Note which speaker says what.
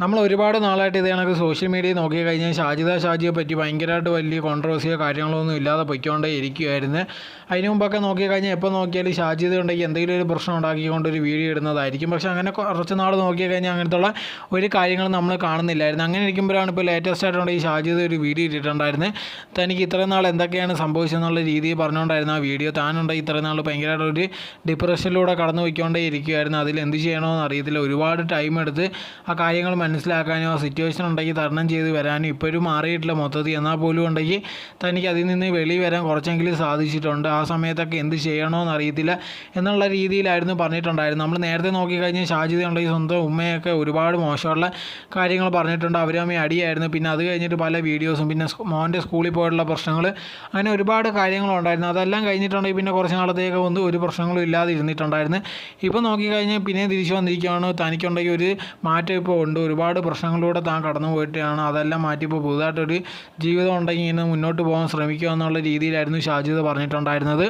Speaker 1: നമ്മൾ ഒരുപാട് നാളായിട്ട് ഇത് കണക്ക് സോഷ്യൽ മീഡിയയിൽ നോക്കി കഴിഞ്ഞാൽ ഷാജിയെ പറ്റി ഭയങ്കരമായിട്ട് വലിയ കോൺട്രവേഴ്സിയോ കാര്യങ്ങളൊന്നും ഇല്ലാതെ പൊയ്ക്കൊണ്ടേ ഇരിക്കുമായിരുന്നു. അതിന് മുമ്പൊക്കെ നോക്കി കഴിഞ്ഞാൽ എപ്പോൾ നോക്കിയാലും ഷാജിദ ഉണ്ടെങ്കിൽ എന്തെങ്കിലും ഒരു പ്രശ്നം ഉണ്ടാക്കിക്കൊണ്ട് ഒരു വീഡിയോ ഇടുന്നതായിരിക്കും. പക്ഷേ അങ്ങനെ കുറച്ച് നാൾ നോക്കി കഴിഞ്ഞാൽ അങ്ങനത്തുള്ള ഒരു കാര്യങ്ങളും നമ്മൾ കാണുന്നില്ലായിരുന്നു. അങ്ങനെ ഇരിക്കുമ്പോഴാണ് ഇപ്പോൾ ലേറ്റസ്റ്റ് ആയിട്ടുള്ള ഈ ഷാജിദ ഒരു വീഡിയോ ഇട്ടിട്ടുണ്ടായിരുന്നു. തനിക്ക് ഇത്രയും നാൾ എന്തൊക്കെയാണ് സംഭവിച്ചതെന്നുള്ള രീതിയിൽ പറഞ്ഞുകൊണ്ടായിരുന്നു ആ വീഡിയോ. താനുണ്ടെങ്കിൽ ഇത്രയും നാൾ ഭയങ്കരമായിട്ടൊരു ഡിപ്രഷനിലൂടെ കടന്നു പോയിക്കൊണ്ടേ ഇരിക്കുമായിരുന്നു. അതിൽ എന്ത് ചെയ്യണമെന്ന് അറിയത്തില്ല. ഒരുപാട് ടൈം എടുത്ത് ആ കാര്യങ്ങൾ മനസ്സിലാക്കാനും ആ സിറ്റുവേഷൻ ഉണ്ടെങ്കിൽ തരണം ചെയ്ത് വരാനും ഇപ്പോഴും മാറിയിട്ടില്ല മൊത്തത്തിൽ. എന്നാൽ പോലും ഉണ്ടെങ്കിൽ തനിക്ക് അതിൽ നിന്ന് വെളി വരാൻ കുറച്ചെങ്കിലും സാധിച്ചിട്ടുണ്ട്. ആ സമയത്തൊക്കെ എന്ത് ചെയ്യണമെന്ന് അറിയത്തില്ല എന്നുള്ള രീതിയിലായിരുന്നു പറഞ്ഞിട്ടുണ്ടായിരുന്നു. നമ്മൾ നേരത്തെ നോക്കിക്കഴിഞ്ഞാൽ ഷാജിദ ഉണ്ടെങ്കിൽ സ്വന്തം ഉമ്മയൊക്കെ ഒരുപാട് മോശമുള്ള കാര്യങ്ങൾ പറഞ്ഞിട്ടുണ്ട്. അവരമ്മ അടിയായിരുന്നു. പിന്നെ അത് കഴിഞ്ഞിട്ട് പല വീഡിയോസും പിന്നെ മോൻ്റെ സ്കൂളിൽ പോയിട്ടുള്ള പ്രശ്നങ്ങൾ അങ്ങനെ ഒരുപാട് കാര്യങ്ങളുണ്ടായിരുന്നു. അതെല്ലാം കഴിഞ്ഞിട്ടുണ്ടെങ്കിൽ പിന്നെ കുറച്ച് നാളത്തേക്ക് ഒന്നും ഒരു പ്രശ്നങ്ങളും ഇല്ലാതെ ഇരുന്നിട്ടുണ്ടായിരുന്നു. ഇപ്പോൾ നോക്കിക്കഴിഞ്ഞാൽ പിന്നെ തിരിച്ചു വന്നിരിക്കുകയാണ്. തനിക്കുണ്ടെങ്കിൽ ഒരു മാറ്റം ഇപ്പോൾ ഉണ്ട്. ഒരുപാട് പ്രശ്നങ്ങളിലൂടെ താൻ കടന്നു പോയിട്ടാണ്. അതെല്ലാം മാറ്റി ഇപ്പോൾ പുതുതായിട്ടൊരു ജീവിതം ഉണ്ടെങ്കിൽ ഇങ്ങനെ മുന്നോട്ട് പോകാൻ ശ്രമിക്കുക എന്നുള്ള രീതിയിലായിരുന്നു ഷാജിദ പറഞ്ഞിട്ടുണ്ടായിരുന്നത്.